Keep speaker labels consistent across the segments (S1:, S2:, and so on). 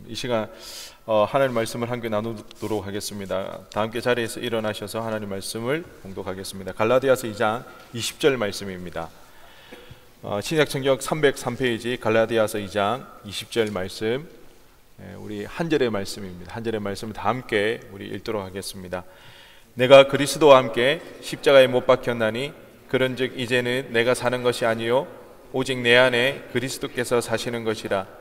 S1: 이 시간 하나님 말씀을 함께 나누도록 하겠습니다. 다 함께 자리에서 일어나셔서 하나님 말씀을 봉독하겠습니다. 갈라디아서 2장 20절 말씀입니다. 신약성경 303페이지 갈라디아서 2장 20절 말씀, 우리 한 절의 말씀입니다. 한 절의 말씀을 다 함께 우리 읽도록 하겠습니다. 내가 그리스도와 함께 십자가에 못 박혔나니 그런즉 이제는 내가 사는 것이 아니요 오직 내 안에 그리스도께서 사시는 것이라.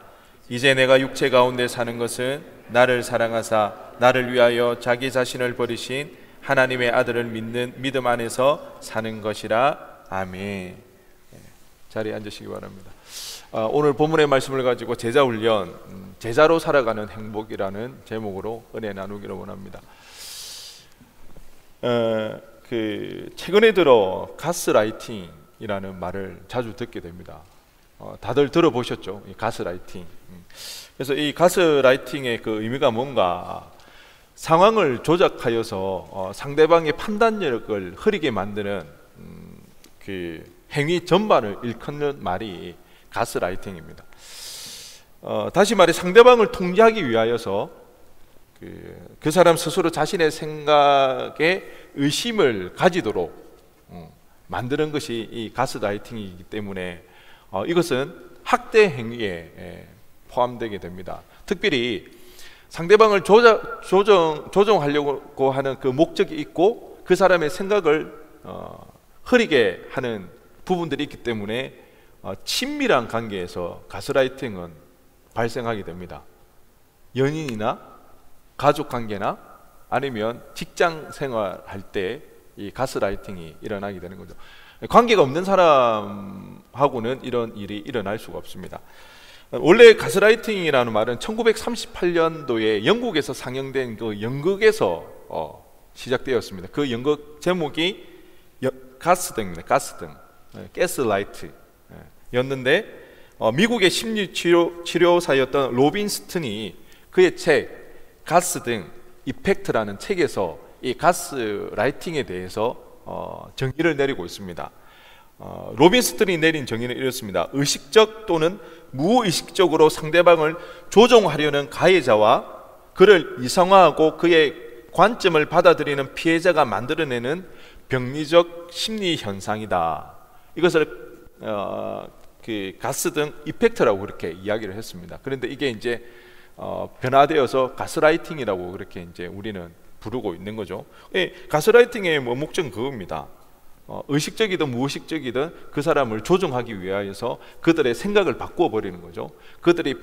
S1: 이제 내가 육체 가운데 사는 것은 나를 사랑하사 나를 위하여 자기 자신을 버리신 하나님의 아들을 믿는 믿음 안에서 사는 것이라. 아멘. 자리에 앉으시기 바랍니다. 오늘 본문의 말씀을 가지고 제자 훈련, 제자로 살아가는 행복이라는 제목으로 은혜 나누기를 원합니다. 최근에 들어 가스라이팅이라는 말을 자주 듣게 됩니다. 다들 들어보셨죠? 이 가스라이팅. 그래서 이 가스라이팅의 그 의미가 뭔가, 상황을 조작하여서 상대방의 판단력을 흐리게 만드는 그 행위 전반을 일컫는 말이 가스라이팅입니다. 다시 말해 상대방을 통제하기 위하여서 그 사람 스스로 자신의 생각에 의심을 가지도록 만드는 것이 이 가스라이팅이기 때문에 이것은 학대 행위에 포함되게 됩니다. 특별히 상대방을 조정하려고 하는 그 목적이 있고 그 사람의 생각을 흐리게 하는 부분들이 있기 때문에 친밀한 관계에서 가스라이팅은 발생하게 됩니다. 연인이나 가족관계나 아니면 직장 생활할 때 이 가스라이팅이 일어나게 되는 거죠. 관계가 없는 사람하고는 이런 일이 일어날 수가 없습니다. 원래 가스라이팅이라는 말은 1938년도에 영국에서 상영된 그 연극에서 시작되었습니다. 그 연극 제목이 가스등입니다. 가스등, 가스라이트 였는데, 미국의 심리치료사였던 로빈 스튼이 그의 책 가스등 이펙트라는 책에서 이 가스라이팅에 대해서 정의를 내리고 있습니다. 로빈 스튼이 내린 정의는 이렇습니다. 의식적 또는 무의식적으로 상대방을 조종하려는 가해자와 그를 이성화하고 그의 관점을 받아들이는 피해자가 만들어내는 병리적 심리 현상이다. 이것을 그 가스등 이펙트라고 그렇게 이야기를 했습니다. 그런데 이게 이제 변화되어서 가스라이팅이라고 그렇게 이제 우리는 부르고 있는 거죠. 가스라이팅의 목적은 그겁니다. 의식적이든 무의식적이든 그 사람을 조종하기 위하여서 그들의 생각을 바꾸어 버리는 거죠. 그들이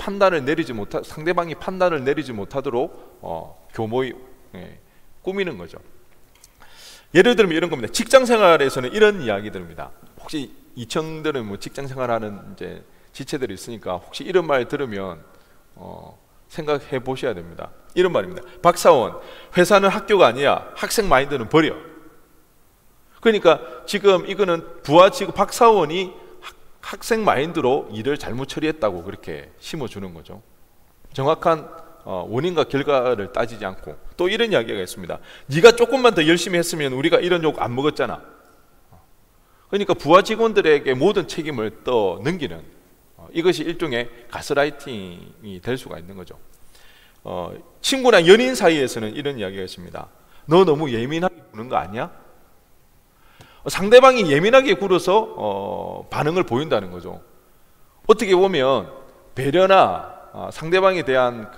S1: 상대방이 판단을 내리지 못하도록 교모히 꾸미는 거죠. 예를 들면 이런 겁니다. 직장 생활에서는 이런 이야기들입니다. 혹시 이청들은 뭐 직장 생활하는 이제 지체들이 있으니까 혹시 이런 말 들으면 생각해 보셔야 됩니다. 이런 말입니다. 박사원, 회사는 학교가 아니야. 학생 마인드는 버려. 그러니까 지금 이거는 부하직급 박사원이 학생 마인드로 일을 잘못 처리했다고 그렇게 심어주는 거죠. 정확한 원인과 결과를 따지지 않고. 또 이런 이야기가 있습니다. 네가 조금만 더 열심히 했으면 우리가 이런 욕 안 먹었잖아. 그러니까 부하 직원들에게 모든 책임을 떠넘기는, 이것이 일종의 가스라이팅이 될 수가 있는 거죠. 친구나 연인 사이에서는 이런 이야기가 있습니다. 너 너무 예민하게 구는 거 아니야? 상대방이 예민하게 굴어서 반응을 보인다는 거죠. 어떻게 보면 배려나 상대방에 대한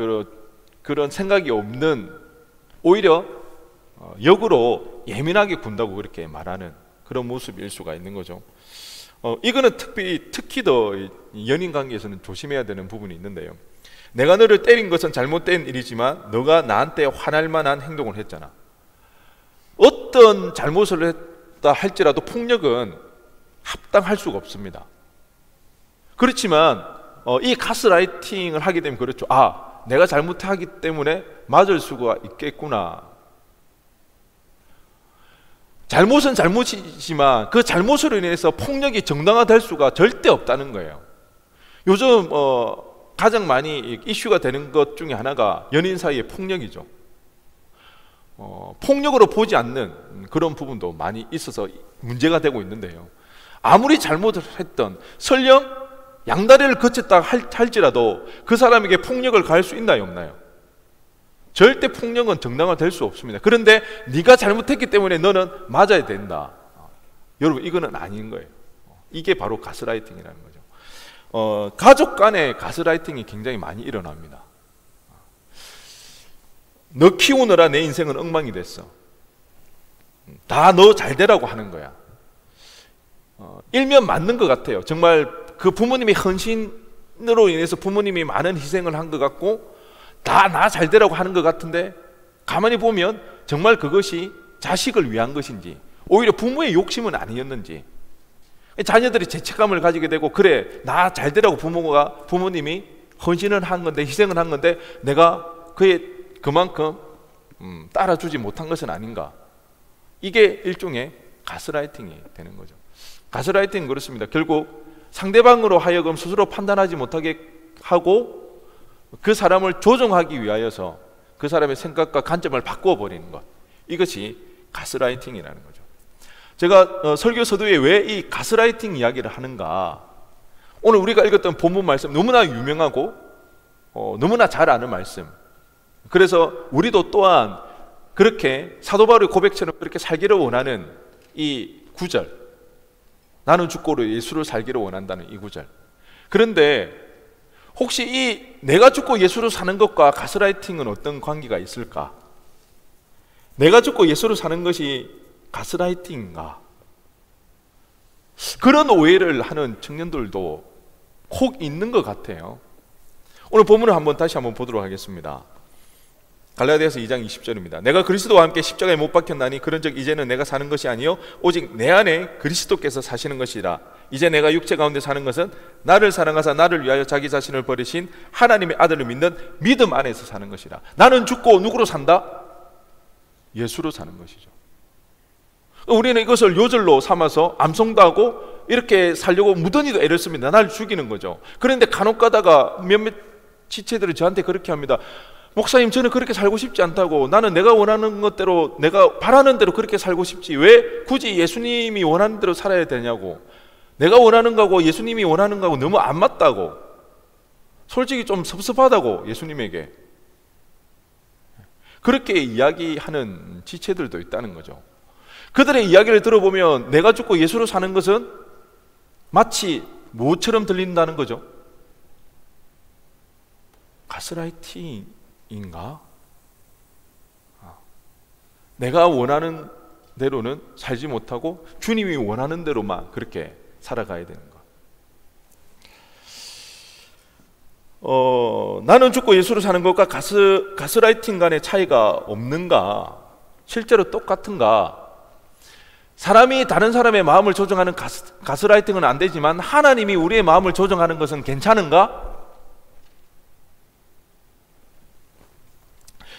S1: 그런 생각이 없는, 오히려 역으로 예민하게 군다고 그렇게 말하는 그런 모습일 수가 있는 거죠. 이거는 특히 더 연인 관계에서는 조심해야 되는 부분이 있는데요. 내가 너를 때린 것은 잘못된 일이지만 너가 나한테 화날 만한 행동을 했잖아. 어떤 잘못을 했다 할지라도 폭력은 합당할 수가 없습니다. 그렇지만 이 가스라이팅을 하게 되면 그렇죠. 내가 잘못하기 때문에 맞을 수가 있겠구나. 잘못은 잘못이지만 그 잘못으로 인해서 폭력이 정당화될 수가 절대 없다는 거예요. 요즘 가장 많이 이슈가 되는 것 중에 하나가 연인 사이의 폭력이죠. 폭력으로 보지 않는 그런 부분도 많이 있어서 문제가 되고 있는데요. 아무리 잘못을 했던, 설령 양다리를 거쳤다 할지라도 그 사람에게 폭력을 가할 수 있나요, 없나요? 절대 폭력은 정당화될 수 없습니다. 그런데 네가 잘못했기 때문에 너는 맞아야 된다. 여러분, 이거는 아닌 거예요. 이게 바로 가스라이팅이라는 거죠. 가족 간의 가스라이팅이 굉장히 많이 일어납니다. 너 키우느라 내 인생은 엉망이 됐어. 다 너 잘 되라고 하는 거야. 일면 맞는 것 같아요. 정말 그 부모님의 헌신으로 인해서 부모님이 많은 희생을 한 것 같고 다 나 잘 되라고 하는 것 같은데, 가만히 보면 정말 그것이 자식을 위한 것인지 오히려 부모의 욕심은 아니었는지, 자녀들이 죄책감을 가지게 되고, 그래 나 잘 되라고 부모님이 헌신을 한 건데, 희생을 한 건데 내가 그만큼 따라주지 못한 것은 아닌가. 이게 일종의 가스라이팅이 되는 거죠. 가스라이팅은 그렇습니다. 결국 상대방으로 하여금 스스로 판단하지 못하게 하고 그 사람을 조종하기 위하여서 그 사람의 생각과 관점을 바꾸어 버리는 것, 이것이 가스라이팅이라는 거죠. 제가 설교 서두에 왜 이 가스라이팅 이야기를 하는가, 오늘 우리가 읽었던 본문 말씀 너무나 유명하고 너무나 잘 아는 말씀. 그래서 우리도 또한 그렇게 사도 바울의 고백처럼 그렇게 살기를 원하는 이 구절, 나는 죽고로 예수를 살기를 원한다는 이 구절. 그런데 혹시 이 내가 죽고 예수를 사는 것과 가스라이팅은 어떤 관계가 있을까? 내가 죽고 예수를 사는 것이 가스라이팅인가? 그런 오해를 하는 청년들도 혹 있는 것 같아요. 오늘 본문을 다시 한번 보도록 하겠습니다. 갈라디아서 2장 20절입니다. 내가 그리스도와 함께 십자가에 못 박혔나니 그런즉 이제는 내가 사는 것이 아니요 오직 내 안에 그리스도께서 사시는 것이라. 이제 내가 육체 가운데 사는 것은 나를 사랑하사 나를 위하여 자기 자신을 버리신 하나님의 아들을 믿는 믿음 안에서 사는 것이라. 나는 죽고 누구로 산다? 예수로 사는 것이죠. 우리는 이것을 요절로 삼아서 암송도 하고 이렇게 살려고 무던히도 애를 씁니다. 나를 죽이는 거죠. 그런데 간혹 가다가 몇몇 지체들이 저한테 그렇게 합니다. 목사님, 저는 그렇게 살고 싶지 않다고. 나는 내가 원하는 것대로, 내가 바라는 대로 그렇게 살고 싶지, 왜 굳이 예수님이 원하는 대로 살아야 되냐고. 내가 원하는 거하고 예수님이 원하는 거하고 너무 안 맞다고. 솔직히 좀 섭섭하다고, 예수님에게. 그렇게 이야기하는 지체들도 있다는 거죠. 그들의 이야기를 들어보면 내가 죽고 예수로 사는 것은 마치 뭐처럼 들린다는 거죠? 가스라이팅인가? 내가 원하는 대로는 살지 못하고 주님이 원하는 대로만 그렇게 살아가야 되는 것. 나는 죽고 예수로 사는 것과 가스라이팅 간의 차이가 없는가? 실제로 똑같은가? 사람이 다른 사람의 마음을 조정하는 가스라이팅은 안 되지만 하나님이 우리의 마음을 조정하는 것은 괜찮은가?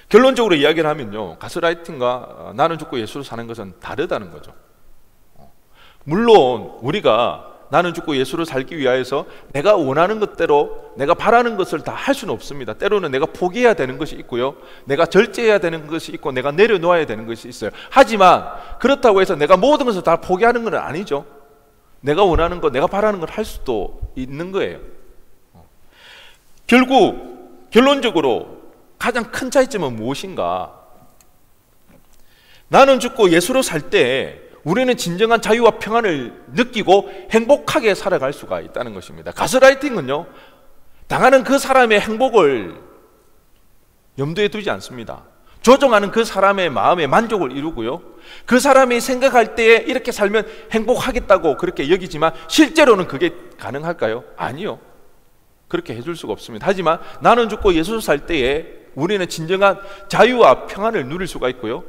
S1: 결론적으로 이야기를 하면요, 가스라이팅과 나는 죽고 예수로 사는 것은 다르다는 거죠. 물론 우리가 나는 죽고 예수로 살기 위하여서 내가 원하는 것대로 내가 바라는 것을 다 할 수는 없습니다. 때로는 내가 포기해야 되는 것이 있고요, 내가 절제해야 되는 것이 있고, 내가 내려놓아야 되는 것이 있어요. 하지만 그렇다고 해서 내가 모든 것을 다 포기하는 건 아니죠. 내가 원하는 것, 내가 바라는 걸 할 수도 있는 거예요. 결론적으로 가장 큰 차이점은 무엇인가? 나는 죽고 예수로 살 때 우리는 진정한 자유와 평안을 느끼고 행복하게 살아갈 수가 있다는 것입니다. 가스라이팅은요, 당하는 그 사람의 행복을 염두에 두지 않습니다. 조종하는 그 사람의 마음의 만족을 이루고요, 그 사람이 생각할 때에 이렇게 살면 행복하겠다고 그렇게 여기지만 실제로는 그게 가능할까요? 아니요. 그렇게 해줄 수가 없습니다. 하지만 나는 죽고 예수로 살 때에 우리는 진정한 자유와 평안을 누릴 수가 있고요,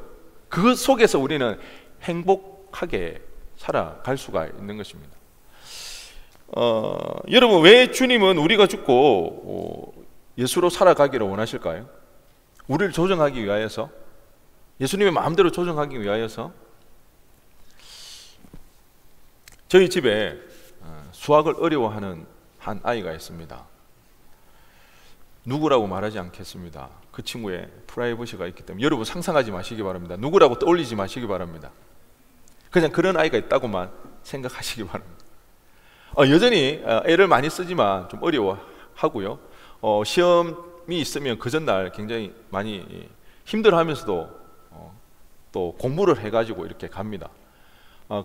S1: 그 속에서 우리는 행복하게 살아갈 수가 있는 것입니다. 여러분, 왜 주님은 우리가 죽고 예수로 살아가기를 원하실까요? 우리를 조정하기 위하여서, 예수님의 마음대로 조정하기 위하여서. 저희 집에 수학을 어려워하는 한 아이가 있습니다. 누구라고 말하지 않겠습니다. 그 친구의 프라이버시가 있기 때문에 여러분 상상하지 마시기 바랍니다. 누구라고 떠올리지 마시기 바랍니다. 그냥 그런 아이가 있다고만 생각하시기 바랍니다. 여전히 애를 많이 쓰지만 좀 어려워하고요. 시험이 있으면 그 전날 굉장히 많이 힘들어하면서도 또 공부를 해가지고 이렇게 갑니다.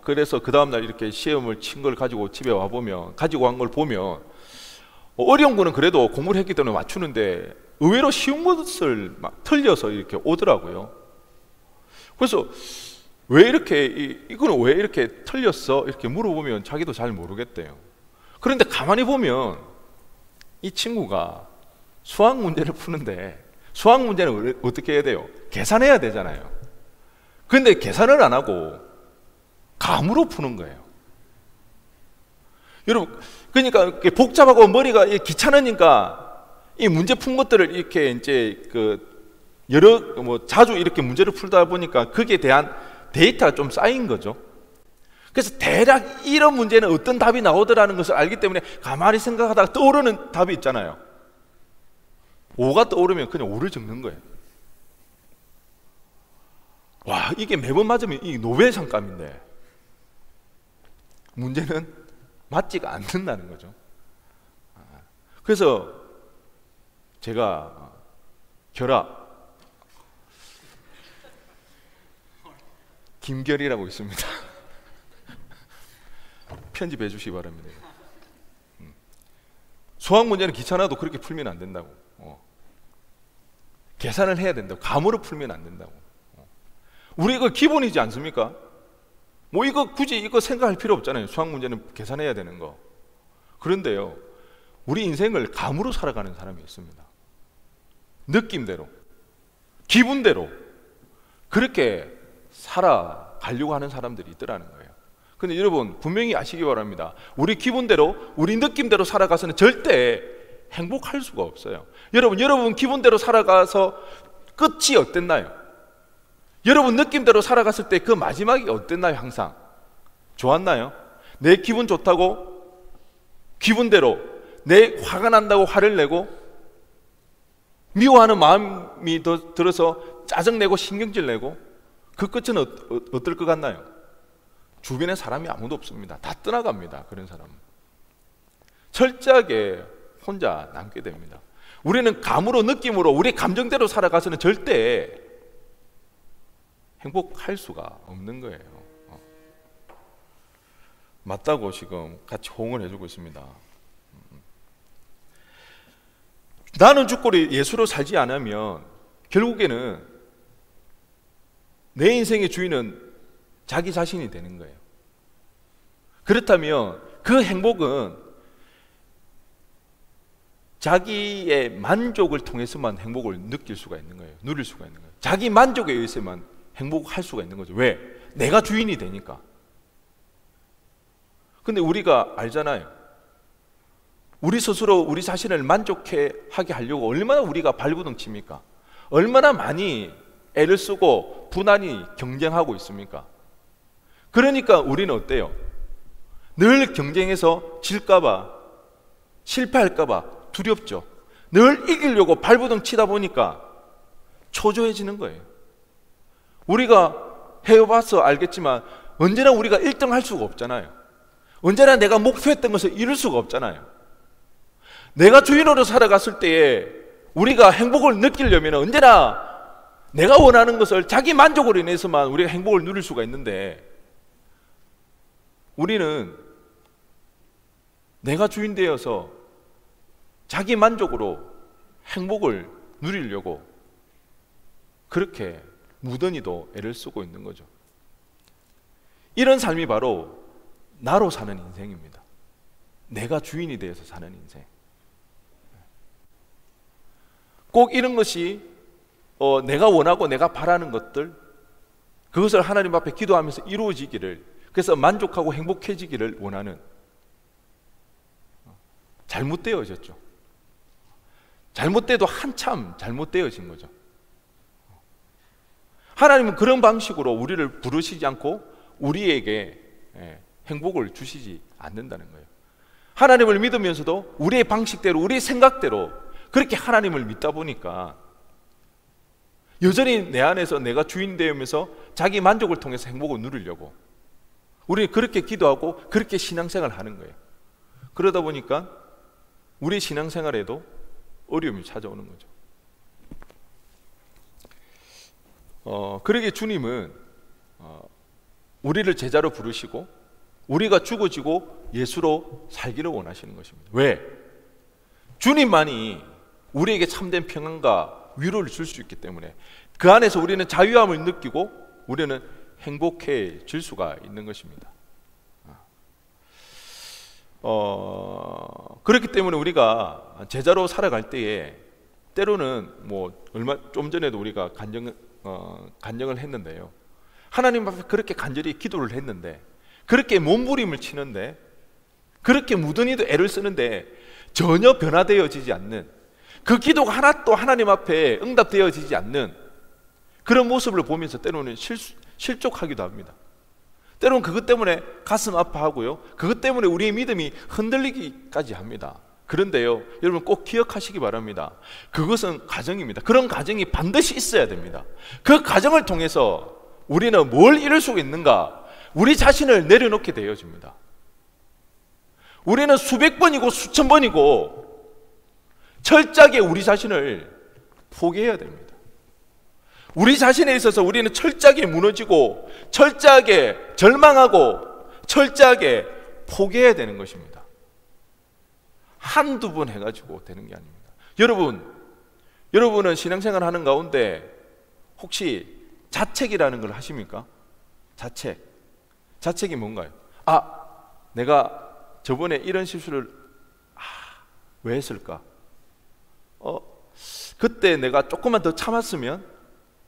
S1: 그래서 그 다음날 이렇게 시험을 친 걸 가지고 집에 와보면, 가지고 간 걸 보면 어려운 거는 그래도 공부를 했기 때문에 맞추는데 의외로 쉬운 것을 막 틀려서 이렇게 오더라고요. 그래서 왜 이렇게 이거는 왜 이렇게 틀렸어? 이렇게 물어보면 자기도 잘 모르겠대요. 그런데 가만히 보면 이 친구가 수학 문제를 푸는데 수학 문제는 어떻게 해야 돼요? 계산해야 되잖아요. 그런데 계산을 안 하고 감으로 푸는 거예요. 여러분, 그러니까 복잡하고 머리가 귀찮으니까 이 문제 푼 것들을 이렇게 이제 자주 이렇게 문제를 풀다 보니까 거기에 대한 데이터가 좀 쌓인 거죠. 그래서 대략 이런 문제는 어떤 답이 나오더라는 것을 알기 때문에 가만히 생각하다가 떠오르는 답이 있잖아요. 5가 떠오르면 그냥 5를 적는 거예요. 와, 이게 매번 맞으면 이 노벨 상감인데 문제는 맞지가 않는다는 거죠. 그래서 제가 김결이라고 있습니다. 편집해 주시기 바랍니다. 수학 문제는 귀찮아도 그렇게 풀면 안 된다고. 계산을 해야 된다고. 감으로 풀면 안 된다고. 우리 이거 기본이지 않습니까? 뭐 이거 굳이 이거 생각할 필요 없잖아요. 수학 문제는 계산해야 되는 거. 그런데요, 우리 인생을 감으로 살아가는 사람이 있습니다. 느낌대로, 기분대로 그렇게 살아가려고 하는 사람들이 있더라는 거예요. 근데 여러분 분명히 아시기 바랍니다. 우리 기분대로, 우리 느낌대로 살아가서는 절대 행복할 수가 없어요. 여러분 기분대로 살아가서 끝이 어땠나요? 여러분 느낌대로 살아갔을 때 그 마지막이 어땠나요? 항상 좋았나요? 내 기분 좋다고 기분대로, 내 화가 난다고 화를 내고, 미워하는 마음이 더 들어서 짜증내고 신경질 내고, 그 끝은 어떨 것 같나요? 주변에 사람이 아무도 없습니다. 다 떠나갑니다. 그런 사람은 철저하게 혼자 남게 됩니다. 우리는 감으로, 느낌으로, 우리 감정대로 살아가서는 절대 행복할 수가 없는 거예요. 맞다고 지금 같이 호응을 해주고 있습니다. 나는 죽고리 예수로 살지 않으면 결국에는 내 인생의 주인은 자기 자신이 되는 거예요. 그렇다면 그 행복은 자기의 만족을 통해서만 행복을 느낄 수가 있는 거예요. 누릴 수가 있는 거예요. 자기 만족에 의해서만 행복할 수가 있는 거죠. 왜? 내가 주인이 되니까. 근데 우리가 알잖아요. 우리 스스로 우리 자신을 만족하게 하려고 얼마나 우리가 발부둥칩니까? 얼마나 많이 애를 쓰고 부단히 경쟁하고 있습니까? 그러니까 우리는 어때요? 늘 경쟁해서 질까봐, 실패할까봐 두렵죠. 늘 이기려고 발부둥치다 보니까 초조해지는 거예요. 우리가 해봐서 알겠지만 언제나 우리가 1등 할 수가 없잖아요. 언제나 내가 목표했던 것을 이룰 수가 없잖아요. 내가 주인으로 살아갔을 때에 우리가 행복을 느끼려면 언제나 내가 원하는 것을 자기 만족으로 인해서만 우리가 행복을 누릴 수가 있는데, 우리는 내가 주인 되어서 자기 만족으로 행복을 누리려고 그렇게 무던히도 애를 쓰고 있는 거죠. 이런 삶이 바로 나로 사는 인생입니다. 내가 주인이 되어서 사는 인생. 꼭 이런 것이 내가 원하고 내가 바라는 것들, 그것을 하나님 앞에 기도하면서 이루어지기를, 그래서 만족하고 행복해지기를 원하는, 잘못되어졌죠. 잘못돼도 한참 잘못되어진 거죠. 하나님은 그런 방식으로 우리를 부르시지 않고 우리에게 행복을 주시지 않는다는 거예요. 하나님을 믿으면서도 우리의 방식대로, 우리의 생각대로 그렇게 하나님을 믿다 보니까 여전히 내 안에서 내가 주인 되면서 자기 만족을 통해서 행복을 누리려고 우리는 그렇게 기도하고 그렇게 신앙생활을 하는 거예요. 그러다 보니까 우리 신앙생활에도 어려움이 찾아오는 거죠. 그러기에 주님은 우리를 제자로 부르시고 우리가 죽어지고 예수로 살기를 원하시는 것입니다. 왜? 주님만이 우리에게 참된 평안과 위로를 줄 수 있기 때문에, 그 안에서 우리는 자유함을 느끼고 우리는 행복해질 수가 있는 것입니다. 그렇기 때문에 우리가 제자로 살아갈 때에 때로는 좀 전에도 우리가 간증을 했는데요, 하나님 앞에 그렇게 간절히 기도를 했는데, 그렇게 몸부림을 치는데, 그렇게 무던히도 애를 쓰는데 전혀 변화되어지지 않는, 그 기도가 하나도 하나님 앞에 응답되어지지 않는 그런 모습을 보면서 때로는 실족하기도 합니다. 때로는 그것 때문에 가슴 아파하고요, 그것 때문에 우리의 믿음이 흔들리기까지 합니다. 그런데요, 여러분 꼭 기억하시기 바랍니다. 그것은 가정입니다. 그런 가정이 반드시 있어야 됩니다. 그 가정을 통해서 우리는 뭘 이룰 수 있는가? 우리 자신을 내려놓게 되어집니다. 우리는 수백 번이고 수천 번이고 철저하게 우리 자신을 포기해야 됩니다. 우리 자신에 있어서 우리는 철저하게 무너지고 철저하게 절망하고 철저하게 포기해야 되는 것입니다. 한두 번 해가지고 되는 게 아닙니다. 여러분은 신앙생활 하는 가운데 혹시 자책이라는 걸 하십니까? 자책이 뭔가요? 내가 저번에 이런 실수를 왜 했을까? 그때 내가 조금만 더 참았으면,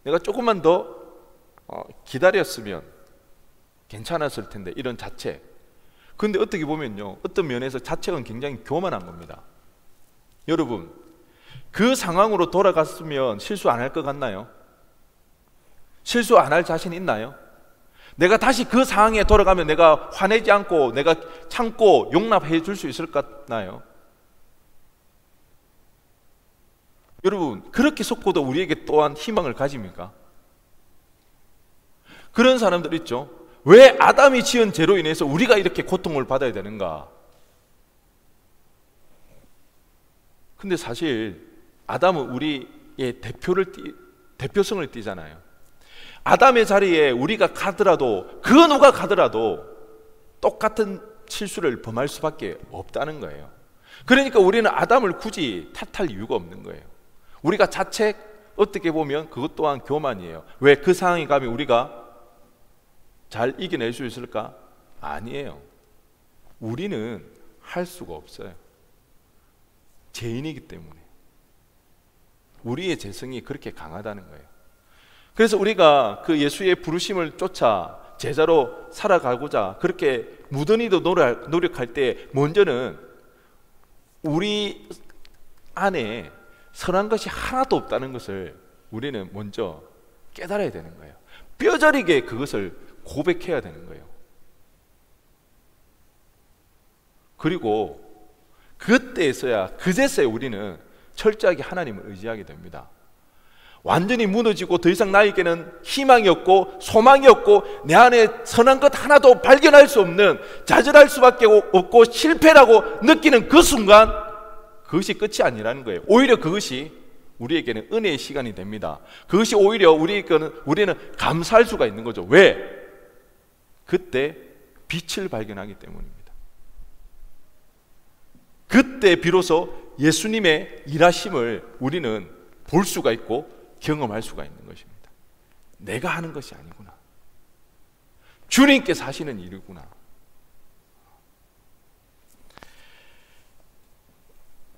S1: 내가 조금만 더 기다렸으면 괜찮았을 텐데, 이런 자책. 근데 어떻게 보면요, 어떤 면에서 자책은 굉장히 교만한 겁니다. 여러분, 그 상황으로 돌아갔으면 실수 안 할 것 같나요? 실수 안 할 자신 있나요? 내가 다시 그 상황에 돌아가면 내가 화내지 않고 내가 참고 용납해 줄 수 있을 것 같나요? 여러분, 그렇게 속고도 우리에게 또한 희망을 가집니까? 그런 사람들 있죠. 왜 아담이 지은 죄로 인해서 우리가 이렇게 고통을 받아야 되는가? 근데 사실 아담은 우리의 대표성을 띠잖아요. 아담의 자리에 우리가 가더라도, 그 누가 가더라도 똑같은 실수를 범할 수밖에 없다는 거예요. 그러니까 우리는 아담을 굳이 탓할 이유가 없는 거예요. 우리가 자책, 어떻게 보면 그것 또한 교만이에요. 왜 그 상황에 가면 우리가 잘 이겨낼 수 있을까? 아니에요. 우리는 할 수가 없어요. 죄인이기 때문에. 우리의 죄성이 그렇게 강하다는 거예요. 그래서 우리가 그 예수의 부르심을 쫓아 제자로 살아가고자 그렇게 무던히도 노력할 때, 먼저는 우리 안에 선한 것이 하나도 없다는 것을 우리는 먼저 깨달아야 되는 거예요. 뼈저리게 그것을 고백해야 되는 거예요. 그리고 그때서야, 그제서야 우리는 철저하게 하나님을 의지하게 됩니다. 완전히 무너지고 더 이상 나에게는 희망이 없고 소망이 없고 내 안에 선한 것 하나도 발견할 수 없는, 좌절할 수밖에 없고 실패라고 느끼는 그 순간, 그것이 끝이 아니라는 거예요. 오히려 그것이 우리에게는 은혜의 시간이 됩니다. 그것이 오히려 우리는 감사할 수가 있는 거죠. 왜? 그때 빛을 발견하기 때문입니다. 그때 비로소 예수님의 일하심을 우리는 볼 수가 있고 경험할 수가 있는 것입니다. 내가 하는 것이 아니구나. 주님께서 하시는 일이구나.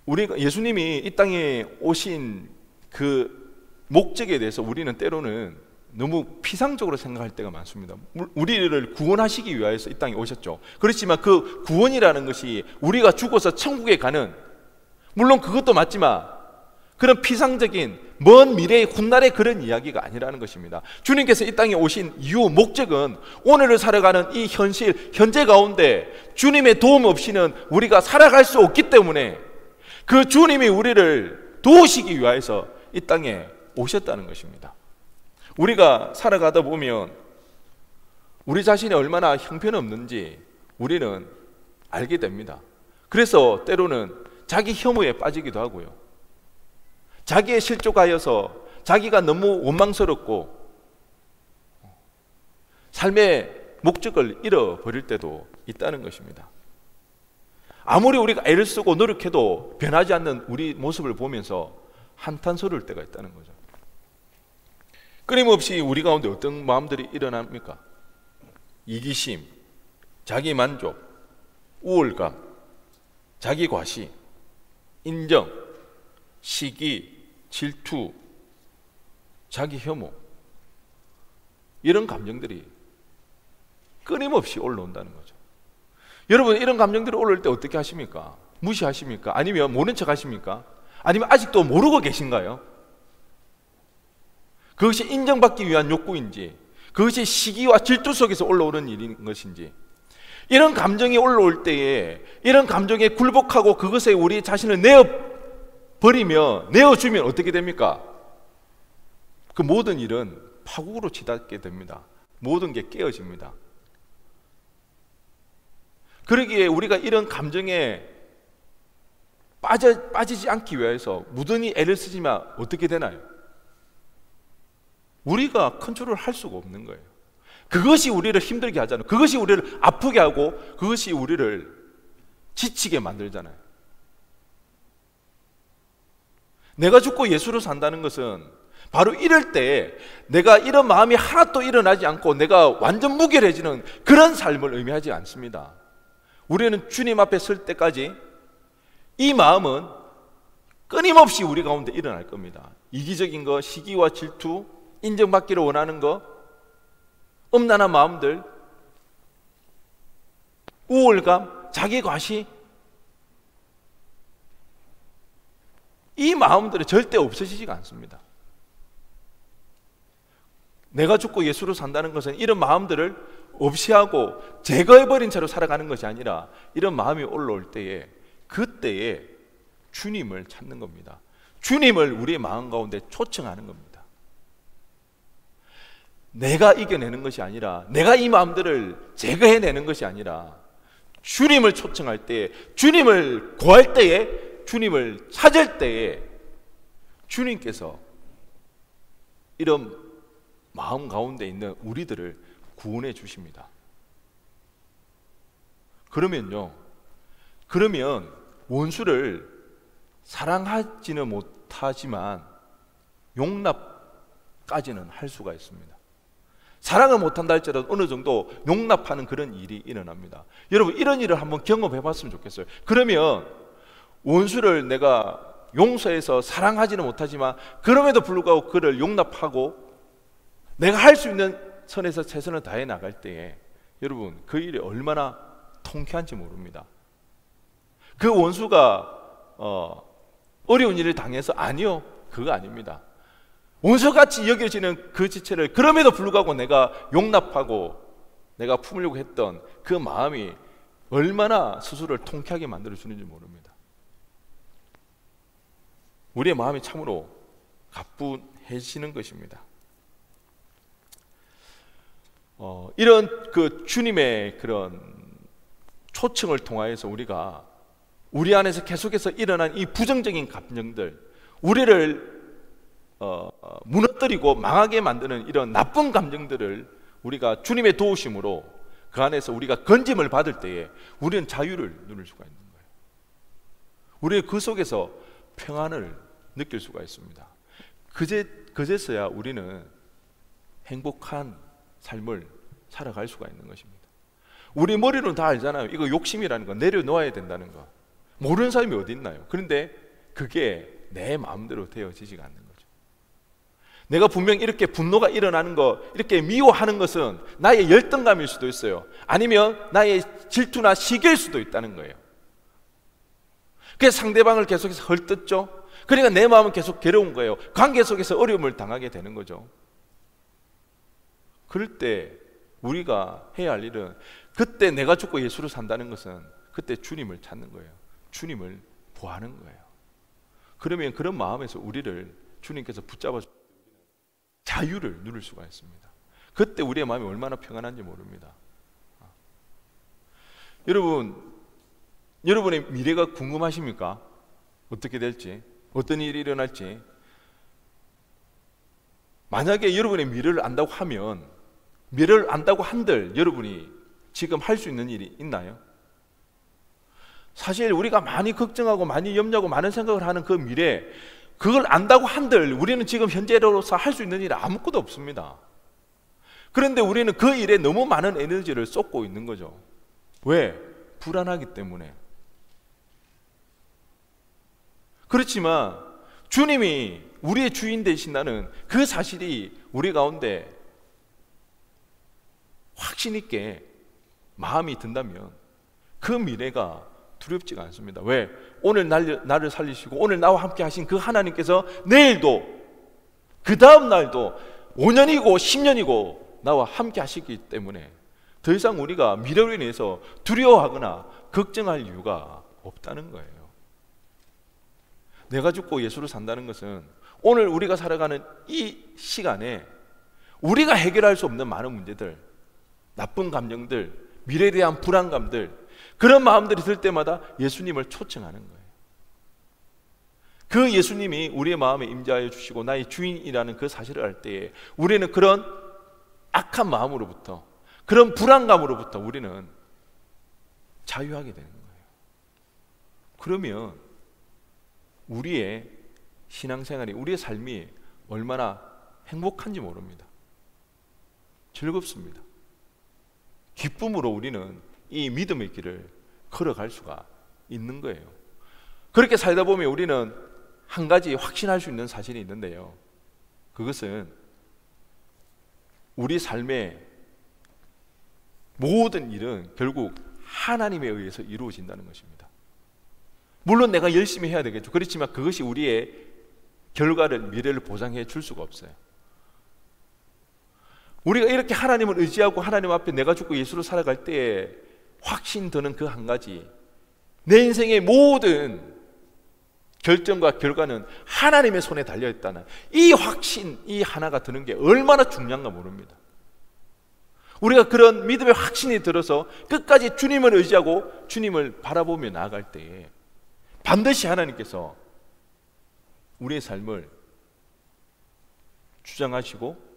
S1: 우리가 예수님이 이 땅에 오신 그 목적에 대해서 우리는 때로는 너무 피상적으로 생각할 때가 많습니다. 우리를 구원하시기 위해서 이 땅에 오셨죠. 그렇지만 그 구원이라는 것이 우리가 죽어서 천국에 가는, 물론 그것도 맞지만 그런 피상적인 먼 미래의 훗날의 그런 이야기가 아니라는 것입니다. 주님께서 이 땅에 오신 이유, 목적은 오늘을 살아가는 이 현재 가운데 주님의 도움 없이는 우리가 살아갈 수 없기 때문에, 그 주님이 우리를 도우시기 위해서 이 땅에 오셨다는 것입니다. 우리가 살아가다 보면 우리 자신이 얼마나 형편없는지 우리는 알게 됩니다. 그래서 때로는 자기 혐오에 빠지기도 하고요. 자기의 실족하여서 자기가 너무 원망스럽고 삶의 목적을 잃어버릴 때도 있다는 것입니다. 아무리 우리가 애를 쓰고 노력해도 변하지 않는 우리 모습을 보면서 한탄스러울 때가 있다는 거죠. 끊임없이 우리 가운데 어떤 마음들이 일어납니까? 이기심, 자기 만족, 우월감, 자기 과시, 인정, 시기, 질투, 자기 혐오, 이런 감정들이 끊임없이 올라온다는 거죠. 여러분, 이런 감정들이 올라올 때 어떻게 하십니까? 무시하십니까? 아니면 모른 척 하십니까? 아니면 아직도 모르고 계신가요? 그것이 인정받기 위한 욕구인지, 그것이 시기와 질투 속에서 올라오는 일인 것인지, 이런 감정이 올라올 때에 이런 감정에 굴복하고 그것에 우리 자신을 내어주면 어떻게 됩니까? 그 모든 일은 파국으로 치닫게 됩니다. 모든 게 깨어집니다. 그러기에 우리가 이런 감정에 빠지지 않기 위해서 무던히 애를 쓰지만 어떻게 되나요? 우리가 컨트롤 할 수가 없는 거예요. 그것이 우리를 힘들게 하잖아요. 그것이 우리를 아프게 하고 그것이 우리를 지치게 만들잖아요. 내가 죽고 예수로 산다는 것은 바로 이럴 때 내가 이런 마음이 하나도 일어나지 않고 내가 완전 무결해지는 그런 삶을 의미하지 않습니다. 우리는 주님 앞에 설 때까지 이 마음은 끊임없이 우리 가운데 일어날 겁니다. 이기적인 거, 시기와 질투, 인정받기를 원하는 거, 음란한 마음들, 우월감, 자기 과시, 이 마음들은 절대 없어지지가 않습니다. 내가 죽고 예수로 산다는 것은 이런 마음들을 없이하고 제거해버린 채로 살아가는 것이 아니라 이런 마음이 올라올 때에 그때에 주님을 찾는 겁니다. 주님을 우리의 마음 가운데 초청하는 겁니다. 내가 이겨내는 것이 아니라, 내가 이 마음들을 제거해내는 것이 아니라 주님을 초청할 때에, 주님을 구할 때에, 주님을 찾을 때에 주님께서 이런 마음 가운데 있는 우리들을 구원해 주십니다. 그러면 원수를 사랑하지는 못하지만 용납까지는 할 수가 있습니다. 사랑을 못한다 할지라도 어느 정도 용납하는 그런 일이 일어납니다. 여러분, 이런 일을 한번 경험해 봤으면 좋겠어요. 그러면 원수를 내가 용서해서 사랑하지는 못하지만 그럼에도 불구하고 그를 용납하고 내가 할 수 있는 선에서 최선을 다해 나갈 때에 여러분, 그 일이 얼마나 통쾌한지 모릅니다. 그 원수가 어려운 일을 당해서, 아니요, 그거 아닙니다. 원수같이 여겨지는 그 지체를 그럼에도 불구하고 내가 용납하고 내가 품으려고 했던 그 마음이 얼마나 스스로를 통쾌하게 만들어주는지 모릅니다. 우리의 마음이 참으로 가뿐해지는 것입니다. 이런 그 주님의 그런 초청을 통하여서 우리가 우리 안에서 계속해서 일어난 이 부정적인 감정들, 우리를 무너뜨리고 망하게 만드는 이런 나쁜 감정들을 우리가 주님의 도우심으로 그 안에서 우리가 건짐을 받을 때에 우리는 자유를 누릴 수가 있는 거예요. 우리는 그 속에서 평안을 느낄 수가 있습니다. 그제서야 우리는 행복한 삶을 살아갈 수가 있는 것입니다. 우리 머리로는 다 알잖아요. 이거 욕심이라는 거, 내려놓아야 된다는 거. 모르는 사람이 어디 있나요? 그런데 그게 내 마음대로 되어지지가 않는 거죠. 내가 분명 이렇게 분노가 일어나는 거, 이렇게 미워하는 것은 나의 열등감일 수도 있어요. 아니면 나의 질투나 시기일 수도 있다는 거예요. 그래서 상대방을 계속해서 헐뜯죠. 그러니까 내 마음은 계속 괴로운 거예요. 관계 속에서 어려움을 당하게 되는 거죠. 그럴 때 우리가 해야 할 일은, 그때 내가 죽고 예수로 산다는 것은 그때 주님을 찾는 거예요. 주님을 구하는 거예요. 그러면 그런 마음에서 우리를 주님께서 붙잡아 자유를 누릴 수가 있습니다. 그때 우리의 마음이 얼마나 평안한지 모릅니다. 여러분, 여러분의 미래가 궁금하십니까? 어떻게 될지, 어떤 일이 일어날지. 만약에 여러분의 미래를 안다고 하면, 미래를 안다고 한들 여러분이 지금 할 수 있는 일이 있나요? 사실 우리가 많이 걱정하고 많이 염려하고 많은 생각을 하는 그 미래, 그걸 안다고 한들 우리는 지금 현재로서 할 수 있는 일이 아무것도 없습니다. 그런데 우리는 그 일에 너무 많은 에너지를 쏟고 있는 거죠. 왜? 불안하기 때문에. 그렇지만 주님이 우리의 주인 되신다는 그 사실이 우리 가운데 확신 있게 마음이 든다면 그 미래가 두렵지가 않습니다. 왜? 오늘 나를 살리시고 오늘 나와 함께 하신 그 하나님께서 내일도 그 다음 날도 5년이고 10년이고 나와 함께 하시기 때문에 더 이상 우리가 미래로 인해서 두려워하거나 걱정할 이유가 없다는 거예요. 내가 죽고 예수를 산다는 것은 오늘 우리가 살아가는 이 시간에 우리가 해결할 수 없는 많은 문제들, 나쁜 감정들, 미래에 대한 불안감들, 그런 마음들이 들 때마다 예수님을 초청하는 거예요. 그 예수님이 우리의 마음에 임재하여 주시고 나의 주인이라는 그 사실을 알 때에 우리는 그런 악한 마음으로부터, 그런 불안감으로부터 우리는 자유하게 되는 거예요. 그러면 우리의 신앙생활이, 우리의 삶이 얼마나 행복한지 모릅니다. 즐겁습니다. 기쁨으로 우리는 이 믿음의 길을 걸어갈 수가 있는 거예요. 그렇게 살다 보면 우리는 한 가지 확신할 수 있는 사실이 있는데요, 그것은 우리 삶의 모든 일은 결국 하나님에 의해서 이루어진다는 것입니다. 물론 내가 열심히 해야 되겠죠. 그렇지만 그것이 우리의 결과를, 미래를 보장해 줄 수가 없어요. 우리가 이렇게 하나님을 의지하고 하나님 앞에 내가 죽고 예수로 살아갈 때에 확신 드는 그 한 가지, 내 인생의 모든 결정과 결과는 하나님의 손에 달려있다는 이 확신, 이 하나가 드는 게 얼마나 중요한가 모릅니다. 우리가 그런 믿음의 확신이 들어서 끝까지 주님을 의지하고 주님을 바라보며 나아갈 때에 반드시 하나님께서 우리의 삶을 주장하시고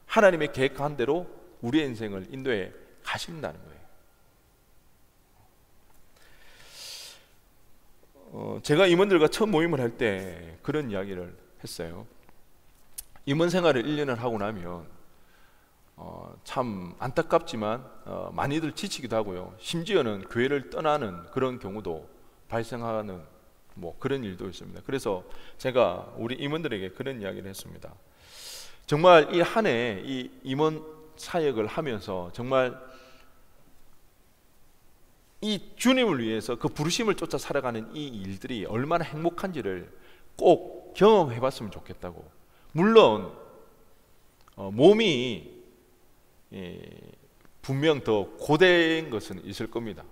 S1: 하나님의 계획한 대로 우리의 인생을 인도해 가신다는 거예요. 제가 임원들과 처음 모임을 할 때 그런 이야기를 했어요. 임원 생활을 1년을 하고 나면 참 안타깝지만 많이들 지치기도 하고요, 심지어는 교회를 떠나는 그런 경우도 발생하는 그런 일도 있습니다. 그래서 제가 우리 임원들에게 그런 이야기를 했습니다. 정말 이 한 해 이 임원 사역을 하면서 정말 이 주님을 위해서 그 부르심을 쫓아 살아가는 이 일들이 얼마나 행복한지를 꼭 경험해 봤으면 좋겠다고. 물론 몸이 분명 더 고된 것은 있을 겁니다.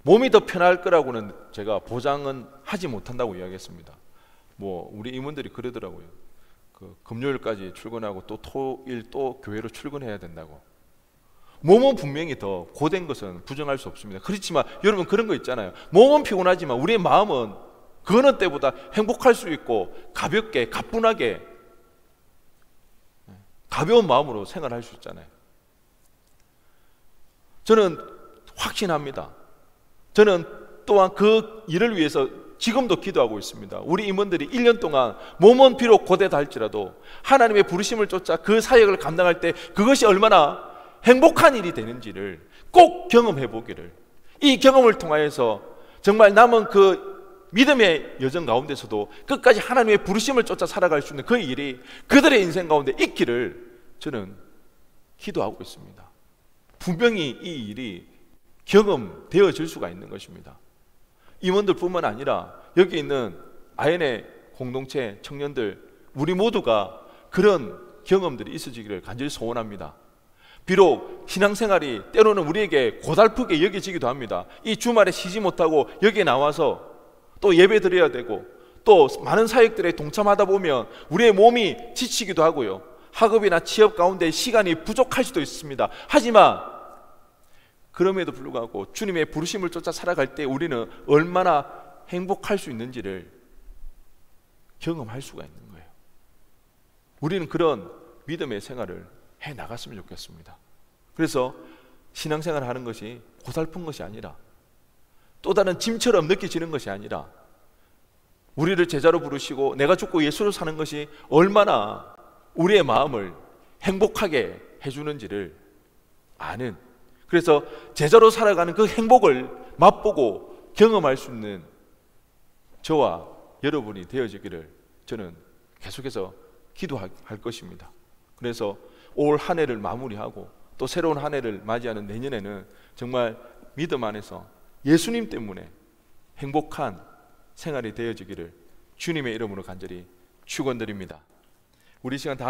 S1: 몸이 더 편할 거라고는 제가 보장은 하지 못한다고 이야기했습니다. 우리 임원들이 그러더라고요. 금요일까지 출근하고 또 토일 또 교회로 출근해야 된다고. 몸은 분명히 더 고된 것은 부정할 수 없습니다. 그렇지만 여러분, 그런 거 있잖아요. 몸은 피곤하지만 우리의 마음은 그 어느 때보다 행복할 수 있고 가볍게, 가뿐하게, 가벼운 마음으로 생활할 수 있잖아요. 저는 확신합니다. 저는 또한 그 일을 위해서 지금도 기도하고 있습니다. 우리 임원들이 1년 동안 몸은 비록 고되다 할지라도 하나님의 부르심을 쫓아 그 사역을 감당할 때 그것이 얼마나 행복한 일이 되는지를 꼭 경험해 보기를, 이 경험을 통하여서 정말 남은 그 믿음의 여정 가운데서도 끝까지 하나님의 부르심을 쫓아 살아갈 수 있는 그 일이 그들의 인생 가운데 있기를 저는 기도하고 있습니다. 분명히 이 일이 경험되어질 수가 있는 것입니다. 임원들뿐만 아니라 여기 있는 아연의 공동체 청년들, 우리 모두가 그런 경험들이 있어지기를 간절히 소원합니다. 비록 신앙생활이 때로는 우리에게 고달프게 여겨지기도 합니다. 이 주말에 쉬지 못하고 여기에 나와서 또 예배 드려야 되고 또 많은 사역들에 동참하다 보면 우리의 몸이 지치기도 하고요, 학업이나 취업 가운데 시간이 부족할 수도 있습니다. 하지만 그럼에도 불구하고 주님의 부르심을 쫓아 살아갈 때 우리는 얼마나 행복할 수 있는지를 경험할 수가 있는 거예요. 우리는 그런 믿음의 생활을 해 나갔으면 좋겠습니다. 그래서 신앙생활을 하는 것이 고달픈 것이 아니라, 또 다른 짐처럼 느껴지는 것이 아니라, 우리를 제자로 부르시고 내가 죽고 예수로 사는 것이 얼마나 우리의 마음을 행복하게 해주는지를 아는, 그래서 제자로 살아가는 그 행복을 맛보고 경험할 수 있는 저와 여러분이 되어지기를 저는 계속해서 기도할 것입니다. 그래서 올 한 해를 마무리하고 또 새로운 한 해를 맞이하는 내년에는 정말 믿음 안에서 예수님 때문에 행복한 생활이 되어지기를 주님의 이름으로 간절히 축원드립니다. 우리 시간 다음